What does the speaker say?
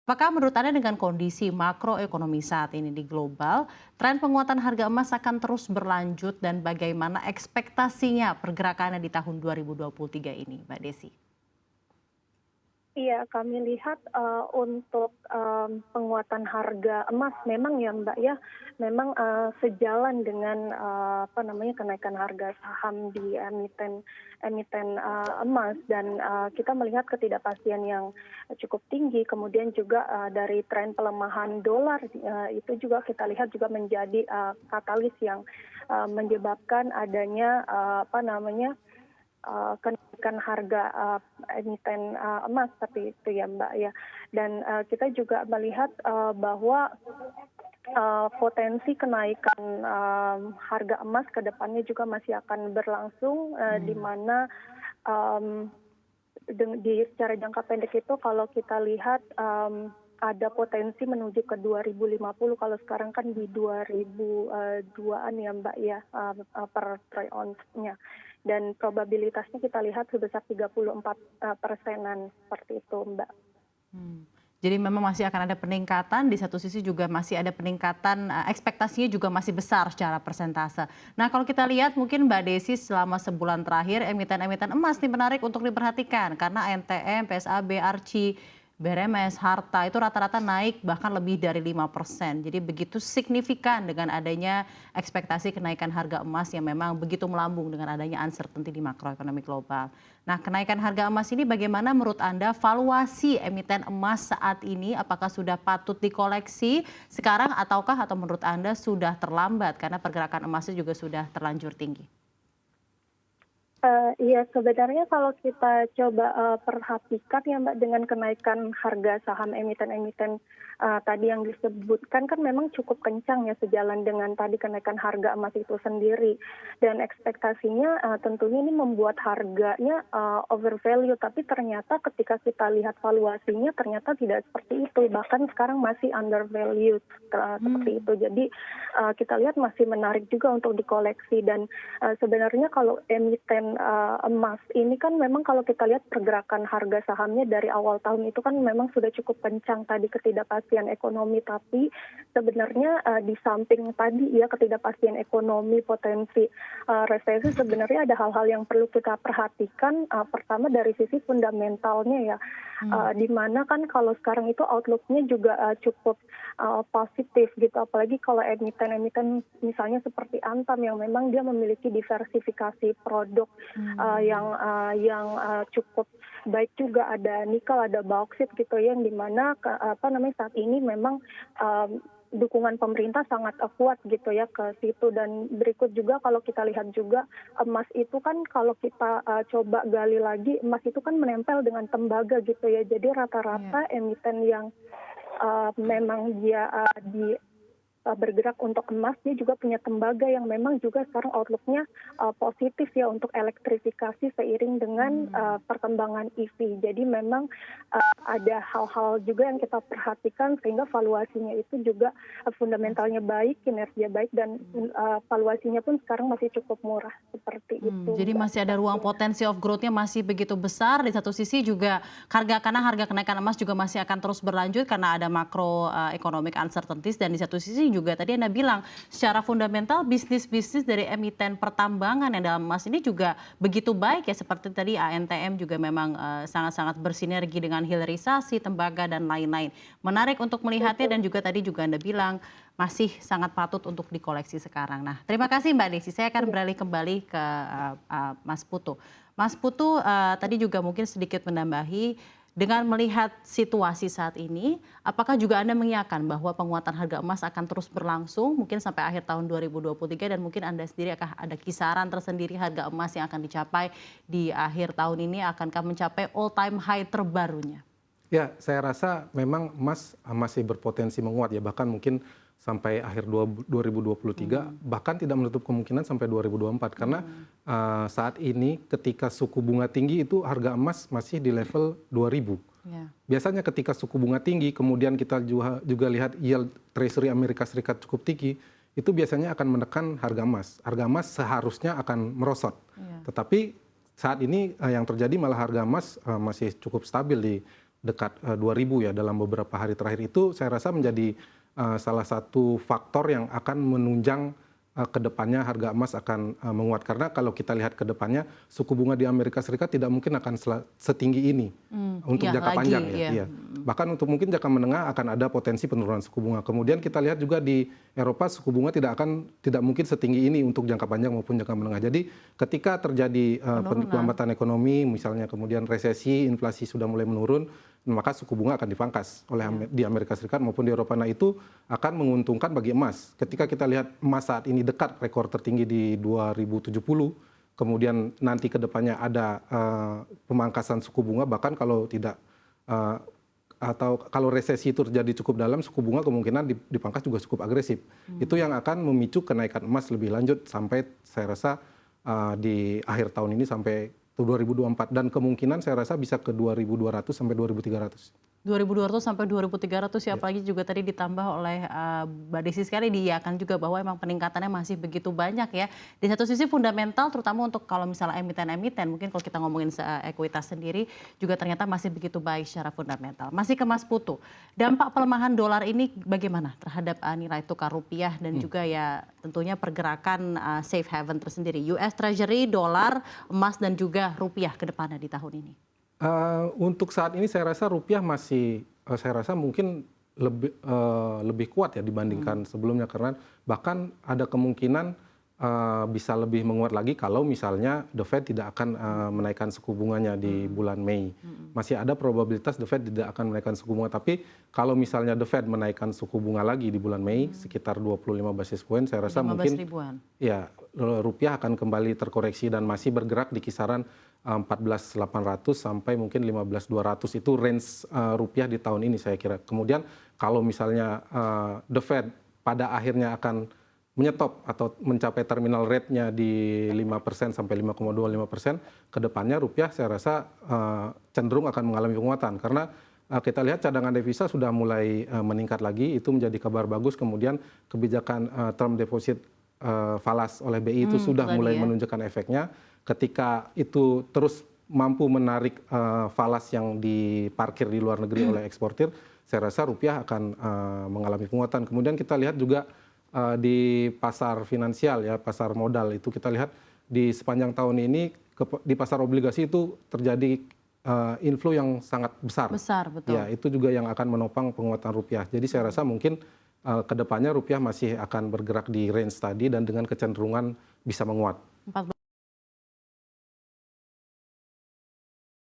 Apakah menurut Anda dengan kondisi makroekonomi saat ini di global, tren penguatan harga emas akan terus berlanjut dan bagaimana ekspektasinya pergerakannya di tahun 2023 ini, Mbak Desi? Iya, kami lihat, untuk, penguatan harga emas memang ya, Mbak, ya, memang, sejalan dengan, kenaikan harga saham di emiten emiten, emas dan, kita melihat ketidakpastian yang cukup tinggi, kemudian juga, dari tren pelemahan dolar, itu juga kita lihat juga menjadi, katalis yang, menyebabkan adanya, kenaikan harga, emiten, emas seperti itu ya, Mbak, ya. Dan, kita juga melihat, bahwa, potensi kenaikan, harga emas ke depannya juga masih akan berlangsung, di Hmm. mana, mmm, di secara jangka pendek itu kalau kita lihat, ada potensi menuju ke 2050 kalau sekarang kan di 2002-an ya, Mbak, ya, per troy ounce-nya. Dan probabilitasnya kita lihat sebesar 34 persenan seperti itu, Mbak. Hmm. Jadi memang masih akan ada peningkatan, di satu sisi juga masih ada peningkatan, ekspektasinya juga masih besar secara persentase. Nah kalau kita lihat mungkin Mbak Desi selama sebulan terakhir emiten-emiten emas nih menarik untuk diperhatikan karena NTM, PSAB, Arci, BRMS, Harta itu rata-rata naik bahkan lebih dari 5%. Jadi begitu signifikan dengan adanya ekspektasi kenaikan harga emas yang memang begitu melambung dengan adanya uncertainty di makroekonomi global. Nah, kenaikan harga emas ini bagaimana menurut Anda valuasi emiten emas saat ini? Apakah sudah patut dikoleksi sekarang atau menurut Anda sudah terlambat karena pergerakan emasnya juga sudah terlanjur tinggi? Iya, sebenarnya kalau kita coba, perhatikan ya, Mbak, dengan kenaikan harga saham emiten-emiten, tadi yang disebutkan kan memang cukup kencang ya sejalan dengan tadi kenaikan harga emas itu sendiri. Dan ekspektasinya, tentunya ini membuat harganya, overvalue, tapi ternyata ketika kita lihat valuasinya ternyata tidak seperti itu, bahkan sekarang masih undervalued, seperti Hmm. itu. Jadi, kita lihat masih menarik juga untuk dikoleksi dan, sebenarnya kalau emiten, emas ini kan memang kalau kita lihat pergerakan harga sahamnya dari awal tahun itu kan memang sudah cukup kencang tadi ketidakpastian ekonomi, tapi sebenarnya, di samping tadi ya ketidakpastian ekonomi, potensi, resesi sebenarnya ada hal-hal yang perlu kita perhatikan, pertama dari sisi fundamentalnya ya, Hmm. di mana kan kalau sekarang itu outlook-nya juga, cukup, positif gitu, apalagi kalau emiten-emiten misalnya seperti Antam yang memang dia memiliki diversifikasi produk, Hmm. yang cukup baik juga, ada nikel, ada bauksit gitu ya, yang di mana saat ini memang, dukungan pemerintah sangat, kuat gitu ya ke situ. Dan berikut juga kalau kita lihat juga emas itu kan kalau kita, coba gali lagi, emas itu kan menempel dengan tembaga gitu ya. Jadi Iya. rata-rata emiten yang, memang dia, bergerak untuk emas, dia juga punya tembaga yang memang juga sekarang outlook-nya, positif ya untuk elektrifikasi seiring dengan, Hmm. perkembangan EV. Jadi memang, ada hal-hal juga yang kita perhatikan sehingga valuasinya itu juga, Masih. fundamentalnya baik, kinerja baik dan, valuasinya pun sekarang masih cukup murah, seperti itu, Jadi Mbak, masih ada ruang pastinya. potensi of growth-nya masih begitu besar, di satu sisi juga karena harga kenaikan emas juga masih akan terus berlanjut karena ada makro, economic uncertainties dan di satu sisi juga tadi Anda bilang secara fundamental bisnis-bisnis dari emiten pertambangan yang dalam emas ini juga begitu baik ya seperti tadi ANTM juga memang, sangat-sangat bersinergi dengan hilirisasi, tembaga dan lain-lain. Menarik untuk melihatnya dan Betul. juga tadi juga Anda bilang masih sangat patut untuk dikoleksi sekarang. Nah, terima kasih Mbak Desi. Saya akan Iya. beralih kembali ke Mas Putu. Mas Putu tadi juga mungkin sedikit menambahi dengan melihat situasi saat ini, apakah juga Anda mengiyakan bahwa penguatan harga emas akan terus berlangsung mungkin sampai akhir tahun 2023 dan mungkin Anda sendiri akan ada kisaran tersendiri harga emas yang akan dicapai di akhir tahun ini akankah mencapai all time high terbarunya? Ya, saya rasa memang emas masih berpotensi menguat ya, bahkan mungkin sampai akhir 2023, Hmm. bahkan tidak menutup kemungkinan sampai 2024. Karena Hmm. saat ini ketika suku bunga tinggi itu harga emas masih di level 2000. Ya. Biasanya ketika suku bunga tinggi, kemudian kita juga lihat yield Treasury Amerika Serikat cukup tinggi, itu biasanya akan menekan harga emas. Harga emas seharusnya akan merosot. Ya. Tetapi saat ini yang terjadi malah harga emas masih cukup stabil di dekat 2.000 ya dalam beberapa hari terakhir. Itu saya rasa menjadi salah satu faktor yang akan menunjang ke depannya harga emas akan menguat. Karena kalau kita lihat ke depannya, suku bunga di Amerika Serikat tidak mungkin akan setinggi ini untuk jangka panjang. Ya. Bahkan untuk mungkin jangka menengah akan ada potensi penurunan suku bunga. Kemudian kita lihat juga di Eropa suku bunga tidak mungkin setinggi ini untuk jangka panjang maupun jangka menengah. Jadi ketika terjadi pelambatan ekonomi, misalnya kemudian resesi, inflasi sudah mulai menurun, maka suku bunga akan dipangkas di Amerika Serikat maupun di Eropa. Nah itu akan menguntungkan bagi emas. Ketika kita lihat emas saat ini dekat rekor tertinggi di 2070, kemudian nanti ke depannya ada pemangkasan suku bunga, bahkan kalau tidak atau kalau resesi itu terjadi cukup dalam, suku bunga kemungkinan dipangkas juga cukup agresif. Itu yang akan memicu kenaikan emas lebih lanjut sampai saya rasa di akhir tahun ini sampai 2024 dan kemungkinan saya rasa bisa ke 2.200 sampai 2.300. 2.200 sampai 2.300 ya, apalagi juga tadi ditambah oleh Mbak Desi sekali diiyakan juga bahwa emang peningkatannya masih begitu banyak ya. Di satu sisi fundamental terutama untuk kalau misalnya emiten-emiten, mungkin kalau kita ngomongin ekuitas sendiri juga ternyata masih begitu baik secara fundamental. Masih ke Mas Putu, dampak pelemahan dolar ini bagaimana terhadap nilai tukar rupiah dan juga ya tentunya pergerakan safe haven tersendiri, US Treasury, dolar, emas dan juga rupiah ke depannya di tahun ini? Untuk saat ini saya rasa rupiah masih, saya rasa mungkin lebih kuat ya dibandingkan sebelumnya, karena bahkan ada kemungkinan bisa lebih menguat lagi kalau misalnya The Fed tidak akan menaikkan suku bunganya di bulan Mei. Masih ada probabilitas The Fed tidak akan menaikkan suku bunga, tapi kalau misalnya The Fed menaikkan suku bunga lagi di bulan Mei sekitar 25 basis point, saya rasa mungkin ya rupiah akan kembali terkoreksi dan masih bergerak di kisaran 14.800 sampai mungkin 15.200 itu range rupiah di tahun ini saya kira. Kemudian kalau misalnya The Fed pada akhirnya akan menyetop atau mencapai terminal rate-nya di 5% sampai 5,25%, ke depannya rupiah saya rasa cenderung akan mengalami penguatan karena kita lihat cadangan devisa sudah mulai meningkat lagi, itu menjadi kabar bagus. Kemudian kebijakan term deposit falas oleh BI itu sudah mulai menunjukkan efeknya. Ketika itu terus mampu menarik falas yang diparkir di luar negeri oleh eksportir, saya rasa rupiah akan mengalami penguatan. Kemudian kita lihat juga di pasar finansial ya, pasar modal itu kita lihat di sepanjang tahun ini di pasar obligasi itu terjadi inflow yang sangat besar. Betul. Ya, itu juga yang akan menopang penguatan rupiah. Jadi saya rasa mungkin kedepannya rupiah masih akan bergerak di range tadi dan dengan kecenderungan bisa menguat.